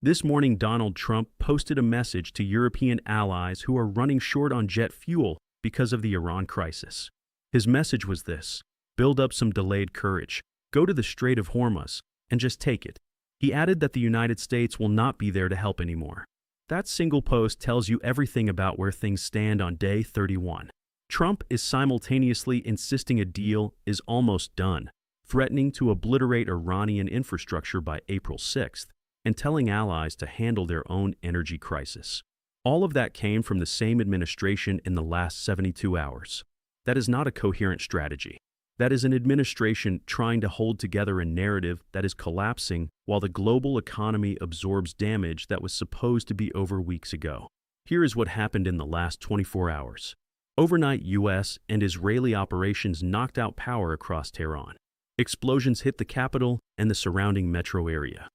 This morning, Donald Trump posted a message to European allies who are running short on jet fuel because of the Iran crisis. His message was this: build up some delayed courage, go to the Strait of Hormuz, and just take it. He added that the United States will not be there to help anymore. That single post tells you everything about where things stand on day 31. Trump is simultaneously insisting a deal is almost done, threatening to obliterate Iranian infrastructure by April 6th, and telling allies to handle their own energy crisis. All of that came from the same administration in the last 72 hours. That is not a coherent strategy. That is an administration trying to hold together a narrative that is collapsing while the global economy absorbs damage that was supposed to be over weeks ago. Here is what happened in the last 24 hours. Overnight, U.S. and Israeli operations knocked out power across Tehran. Explosions hit the capital and the surrounding metro area.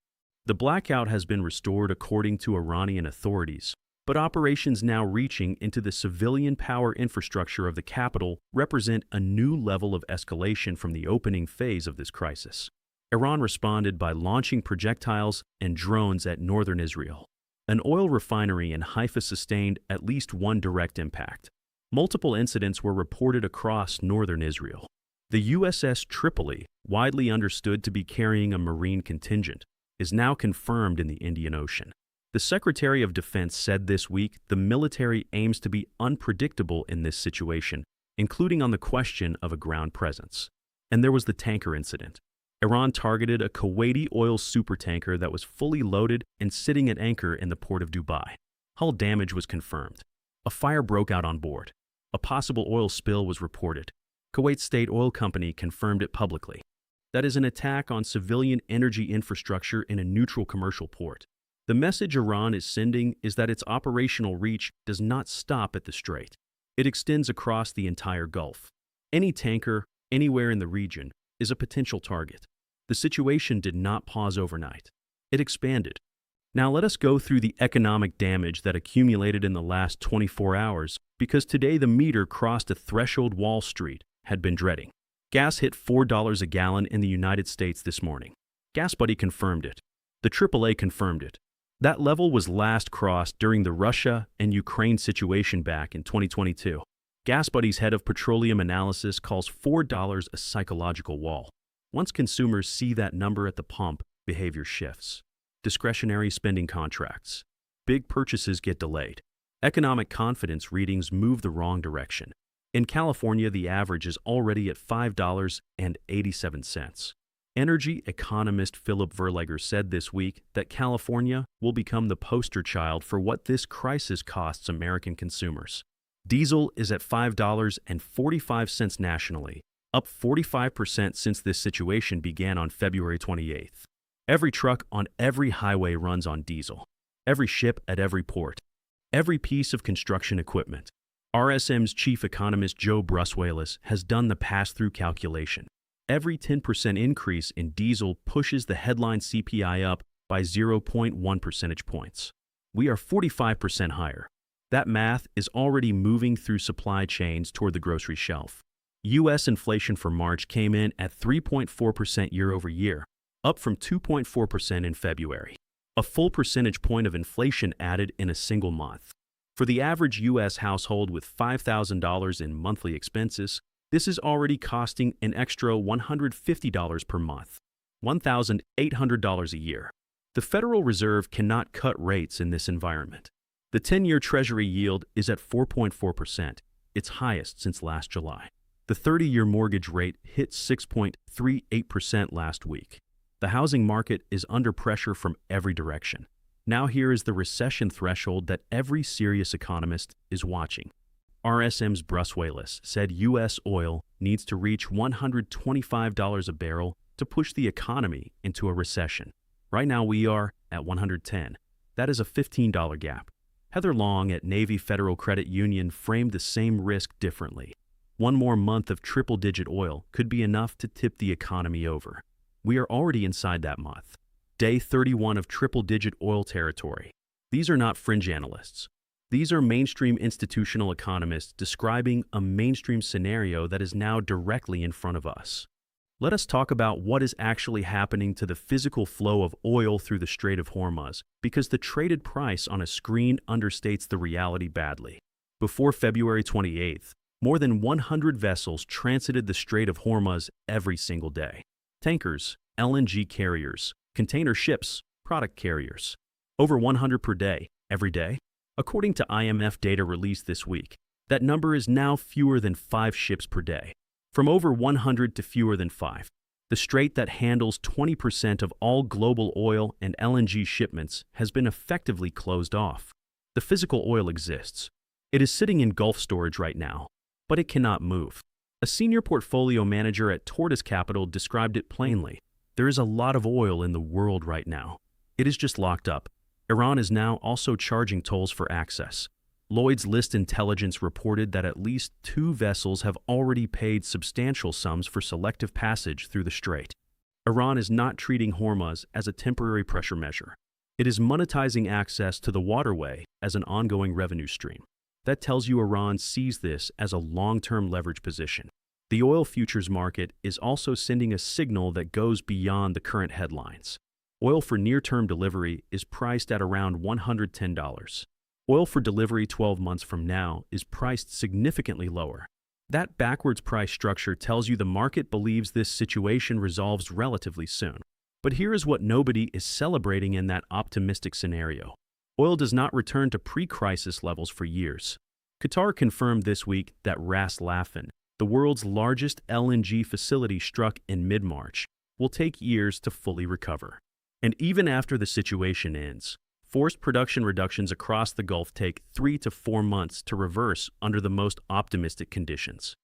The blackout has been restored according to Iranian authorities, but operations now reaching into the civilian power infrastructure of the capital represent a new level of escalation from the opening phase of this crisis. Iran responded by launching projectiles and drones at northern Israel. An oil refinery in Haifa sustained at least one direct impact. Multiple incidents were reported across northern Israel. The USS Tripoli, widely understood to be carrying a marine contingent, is now confirmed in the Indian Ocean. The Secretary of Defense said this week the military aims to be unpredictable in this situation, including on the question of a ground presence. And there was the tanker incident. Iran targeted a Kuwaiti oil supertanker that was fully loaded and sitting at anchor in the port of Dubai. Hull damage was confirmed. A fire broke out on board. A possible oil spill was reported. Kuwait State Oil Company confirmed it publicly. That is an attack on civilian energy infrastructure in a neutral commercial port. The message Iran is sending is that its operational reach does not stop at the strait. It extends across the entire Gulf. Any tanker, anywhere in the region, is a potential target. The situation did not pause overnight. It expanded. Now let us go through the economic damage that accumulated in the last 24 hours, because today the meter crossed a threshold Wall Street had been dreading. Gas hit $4 a gallon in the United States this morning. GasBuddy confirmed it. The AAA confirmed it. That level was last crossed during the Russia and Ukraine situation back in 2022. GasBuddy's head of petroleum analysis calls $4 a psychological wall. Once consumers see that number at the pump, behavior shifts. Discretionary spending contracts. Big purchases get delayed. Economic confidence readings move the wrong direction. In California, the average is already at $5.87. Energy economist Philip Verleger said this week that California will become the poster child for what this crisis costs American consumers. Diesel is at $5.45 nationally, up 45% since this situation began on February 28th. Every truck on every highway runs on diesel. Every ship at every port. Every piece of construction equipment. RSM's chief economist Joe Bruswalis has done the pass-through calculation. Every 10% increase in diesel pushes the headline CPI up by 0.1 percentage points. We are 45% higher. That math is already moving through supply chains toward the grocery shelf. U.S. inflation for March came in at 3.4% year over year, up from 2.4% in February. A full percentage point of inflation added in a single month. For the average U.S. household with $5,000 in monthly expenses, this is already costing an extra $150 per month, $1,800 a year. The Federal Reserve cannot cut rates in this environment. The 10-year Treasury yield is at 4.4%, its highest since last July. The 30-year mortgage rate hit 6.38% last week. The housing market is under pressure from every direction. Now here is the recession threshold that every serious economist is watching. RSM's Bruswalis said U.S. oil needs to reach $125 a barrel to push the economy into a recession. Right now we are at $110. That is a $15 gap. Heather Long at Navy Federal Credit Union framed the same risk differently. One more month of triple-digit oil could be enough to tip the economy over. We are already inside that month. Day 31 of triple-digit oil territory. These are not fringe analysts. These are mainstream institutional economists describing a mainstream scenario that is now directly in front of us. Let us talk about what is actually happening to the physical flow of oil through the Strait of Hormuz, because the traded price on a screen understates the reality badly. Before February 28th, more than 100 vessels transited the Strait of Hormuz every single day. Tankers, LNG carriers, container ships, product carriers. Over 100 per day, every day. According to IMF data released this week, that number is now fewer than 5 ships per day. From over 100 to fewer than 5. The strait that handles 20% of all global oil and LNG shipments has been effectively closed off. The physical oil exists. It is sitting in Gulf storage right now, but it cannot move. A senior portfolio manager at Tortoise Capital described it plainly. There is a lot of oil in the world right now. It is just locked up. Iran is now also charging tolls for access. Lloyd's List Intelligence reported that at least 2 vessels have already paid substantial sums for selective passage through the strait. Iran is not treating Hormuz as a temporary pressure measure. It is monetizing access to the waterway as an ongoing revenue stream. That tells you Iran sees this as a long-term leverage position. The oil futures market is also sending a signal that goes beyond the current headlines. Oil for near-term delivery is priced at around $110. Oil for delivery 12 months from now is priced significantly lower. That backwards price structure tells you the market believes this situation resolves relatively soon. But here is what nobody is celebrating in that optimistic scenario. Oil does not return to pre-crisis levels for years. Qatar confirmed this week that Ras Laffan, the world's largest LNG facility struck in mid-March, will take years to fully recover. And even after the situation ends, forced production reductions across the Gulf take 3 to 4 months to reverse under the most optimistic conditions.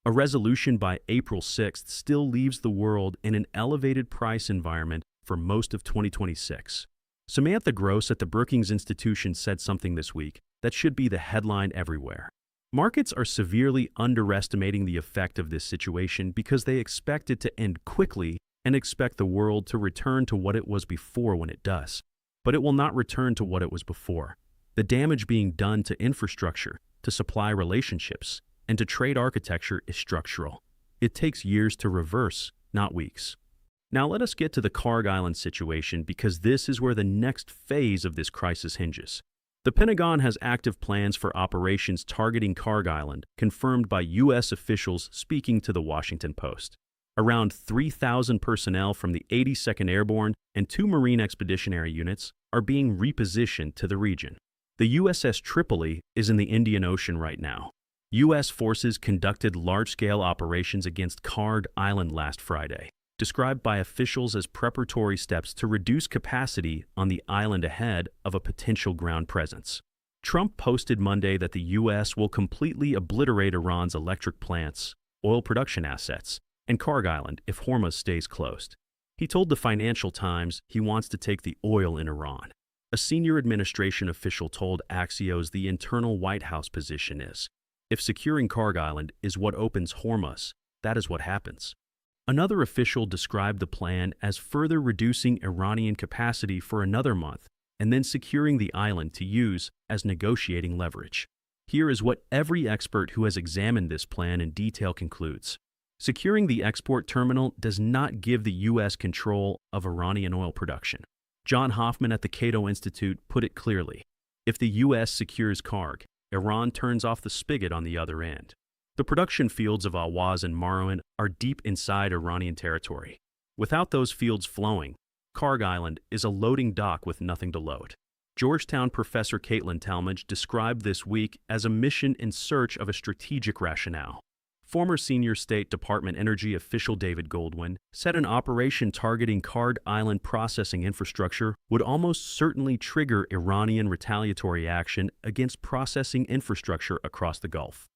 A resolution by April 6th still leaves the world in an elevated price environment for most of 2026. Samantha Gross at the Brookings Institution said something this week that should be the headline everywhere. Markets are severely underestimating the effect of this situation because they expect it to end quickly and expect the world to return to what it was before when it does. But it will not return to what it was before. The damage being done to infrastructure, to supply relationships, and to trade architecture is structural. It takes years to reverse, not weeks. Now let us get to the Kharg Island situation because this is where the next phase of this crisis hinges. The Pentagon has active plans for operations targeting Kharg Island, confirmed by U.S. officials speaking to the Washington Post. Around 3,000 personnel from the 82nd Airborne and 2 Marine Expeditionary Units are being repositioned to the region. The USS Tripoli is in the Indian Ocean right now. U.S. forces conducted large-scale operations against Kharg Island last Friday, described by officials as preparatory steps to reduce capacity on the island ahead of a potential ground presence. Trump posted Monday that the U.S. will completely obliterate Iran's electric plants, oil production assets, and Kharg Island if Hormuz stays closed. He told the Financial Times he wants to take the oil in Iran. A senior administration official told Axios the internal White House position is, if securing Kharg Island is what opens Hormuz, that is what happens. Another official described the plan as further reducing Iranian capacity for another month and then securing the island to use as negotiating leverage. Here is what every expert who has examined this plan in detail concludes. Securing the export terminal does not give the U.S. control of Iranian oil production. John Hoffman at the Cato Institute put it clearly. If the U.S. secures Kharg, Iran turns off the spigot on the other end. The production fields of Awaz and Marwan are deep inside Iranian territory. Without those fields flowing, Kharg Island is a loading dock with nothing to load. Georgetown professor Caitlin Talmadge described this week as a mission in search of a strategic rationale. Former senior State Department energy official David Goldwyn said an operation targeting Kharg Island processing infrastructure would almost certainly trigger Iranian retaliatory action against processing infrastructure across the Gulf.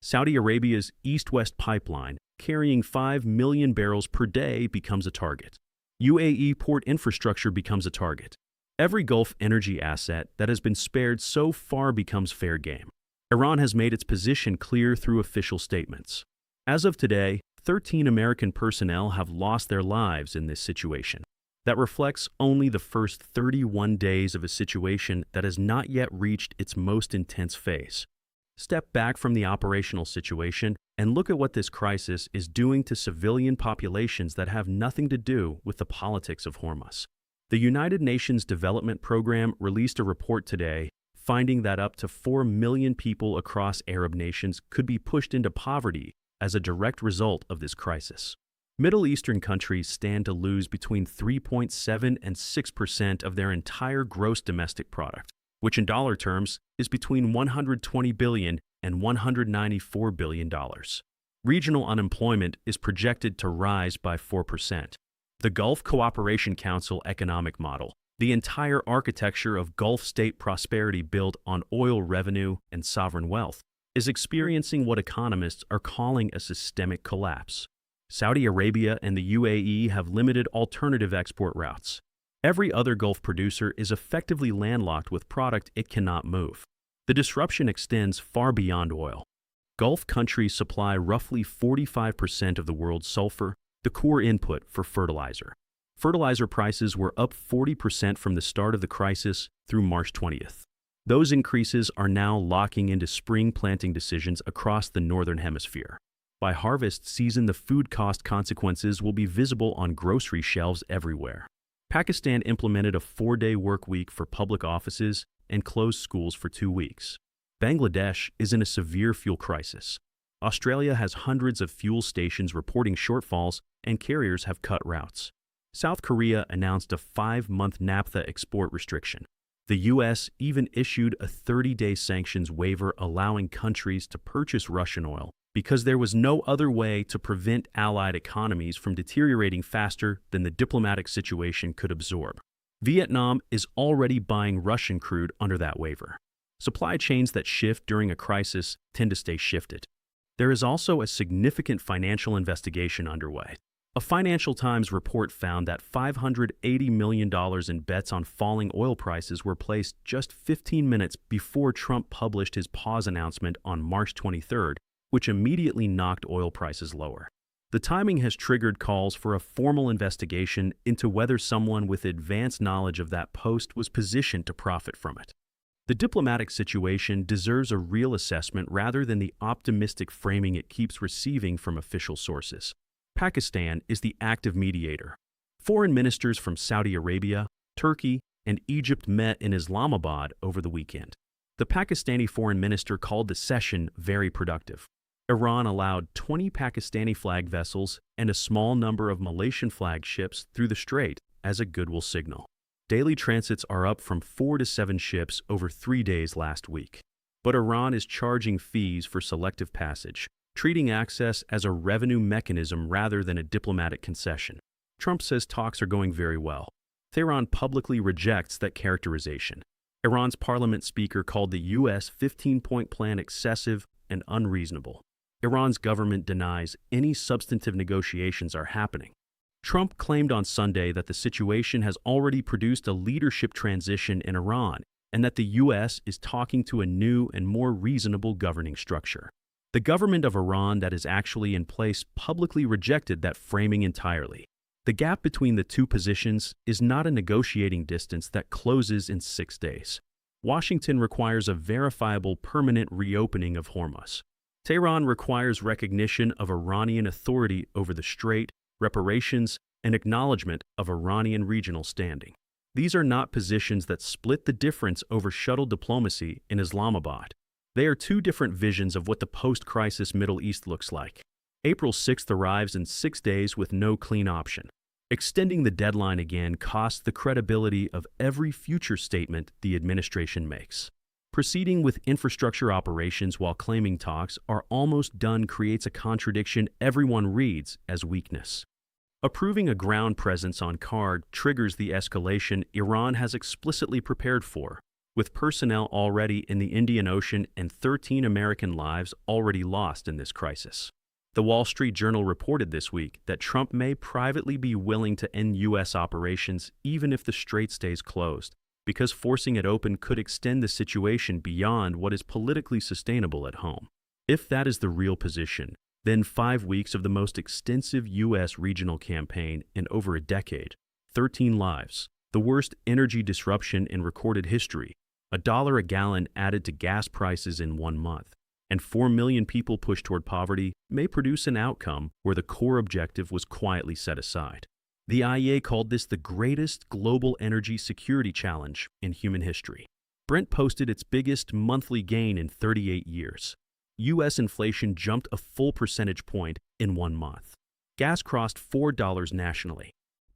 Saudi Arabia's east-west pipeline, carrying 5 million barrels per day, becomes a target. UAE port infrastructure becomes a target. Every Gulf energy asset that has been spared so far becomes fair game. Iran has made its position clear through official statements. As of today, 13 American personnel have lost their lives in this situation. That reflects only the first 31 days of a situation that has not yet reached its most intense phase. Step back from the operational situation and look at what this crisis is doing to civilian populations that have nothing to do with the politics of Hormuz. The United Nations Development Program released a report today finding that up to 4 million people across Arab nations could be pushed into poverty as a direct result of this crisis. Middle Eastern countries stand to lose between 3.7 and 6% of their entire gross domestic product, which in dollar terms is between $120 billion and $194 billion. Regional unemployment is projected to rise by 4%. The Gulf Cooperation Council economic model, the entire architecture of Gulf state prosperity built on oil revenue and sovereign wealth, is experiencing what economists are calling a systemic collapse. Saudi Arabia and the UAE have limited alternative export routes. Every other Gulf producer is effectively landlocked with product it cannot move. The disruption extends far beyond oil. Gulf countries supply roughly 45% of the world's sulfur, the core input for fertilizer. Fertilizer prices were up 40% from the start of the crisis through March 20th. Those increases are now locking into spring planting decisions across the Northern Hemisphere. By harvest season, the food cost consequences will be visible on grocery shelves everywhere. Pakistan implemented a 4-day work week for public offices and closed schools for 2 weeks. Bangladesh is in a severe fuel crisis. Australia has hundreds of fuel stations reporting shortfalls, and carriers have cut routes. South Korea announced a 5-month naphtha export restriction. The U.S. even issued a 30-day sanctions waiver allowing countries to purchase Russian oil because there was no other way to prevent allied economies from deteriorating faster than the diplomatic situation could absorb. Vietnam is already buying Russian crude under that waiver. Supply chains that shift during a crisis tend to stay shifted. There is also a significant financial investigation underway. A Financial Times report found that $580 million in bets on falling oil prices were placed just 15 minutes before Trump published his pause announcement on March 23rd, which immediately knocked oil prices lower. The timing has triggered calls for a formal investigation into whether someone with advanced knowledge of that post was positioned to profit from it. The diplomatic situation deserves a real assessment rather than the optimistic framing it keeps receiving from official sources. Pakistan is the active mediator. Foreign ministers from Saudi Arabia, Turkey, and Egypt met in Islamabad over the weekend. The Pakistani foreign minister called the session very productive. Iran allowed 20 Pakistani flag vessels and a small number of Malaysian flag ships through the strait as a goodwill signal. Daily transits are up from 4 to 7 ships over 3 days last week. But Iran is charging fees for selective passage, treating access as a revenue mechanism rather than a diplomatic concession. Trump says talks are going very well. Tehran publicly rejects that characterization. Iran's parliament speaker called the U.S. 15-point plan excessive and unreasonable. Iran's government denies any substantive negotiations are happening. Trump claimed on Sunday that the situation has already produced a leadership transition in Iran and that the U.S. is talking to a new and more reasonable governing structure. The government of Iran that is actually in place publicly rejected that framing entirely. The gap between the two positions is not a negotiating distance that closes in 6 days. Washington requires a verifiable permanent reopening of Hormuz. Tehran requires recognition of Iranian authority over the strait, reparations, and acknowledgement of Iranian regional standing. These are not positions that split the difference over shuttle diplomacy in Islamabad. They are two different visions of what the post-crisis Middle East looks like. April 6th arrives in 6 days with no clean option. Extending the deadline again costs the credibility of every future statement the administration makes. Proceeding with infrastructure operations while claiming talks are almost done creates a contradiction everyone reads as weakness. Approving a ground presence on Kharg triggers the escalation Iran has explicitly prepared for, with personnel already in the Indian Ocean and 13 American lives already lost in this crisis. The Wall Street Journal reported this week that Trump may privately be willing to end U.S. operations even if the strait stays closed, because forcing it open could extend the situation beyond what is politically sustainable at home. If that is the real position, then 5 weeks of the most extensive U.S. regional campaign in over a decade, 13 lives, the worst energy disruption in recorded history, $1 a gallon added to gas prices in 1 month, and 4 million people pushed toward poverty may produce an outcome where the core objective was quietly set aside. The IEA called this the greatest global energy security challenge in human history. Brent posted its biggest monthly gain in 38 years. U.S. inflation jumped a full percentage point in 1 month. Gas crossed $4 nationally.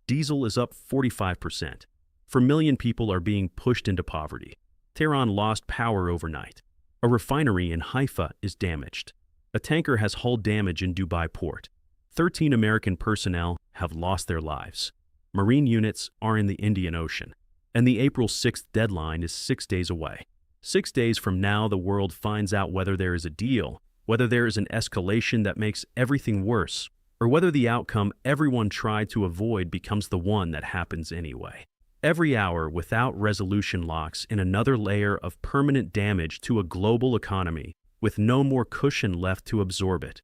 Diesel is up 45%. 4 million people are being pushed into poverty. Tehran lost power overnight. A refinery in Haifa is damaged. A tanker has hull damage in Dubai port. 13 American personnel have lost their lives. Marine units are in the Indian Ocean. And the April 6th deadline is 6 days away. 6 days from now, the world finds out whether there is a deal, whether there is an escalation that makes everything worse, or whether the outcome everyone tried to avoid becomes the one that happens anyway. Every hour without resolution locks in another layer of permanent damage to a global economy with no more cushion left to absorb it.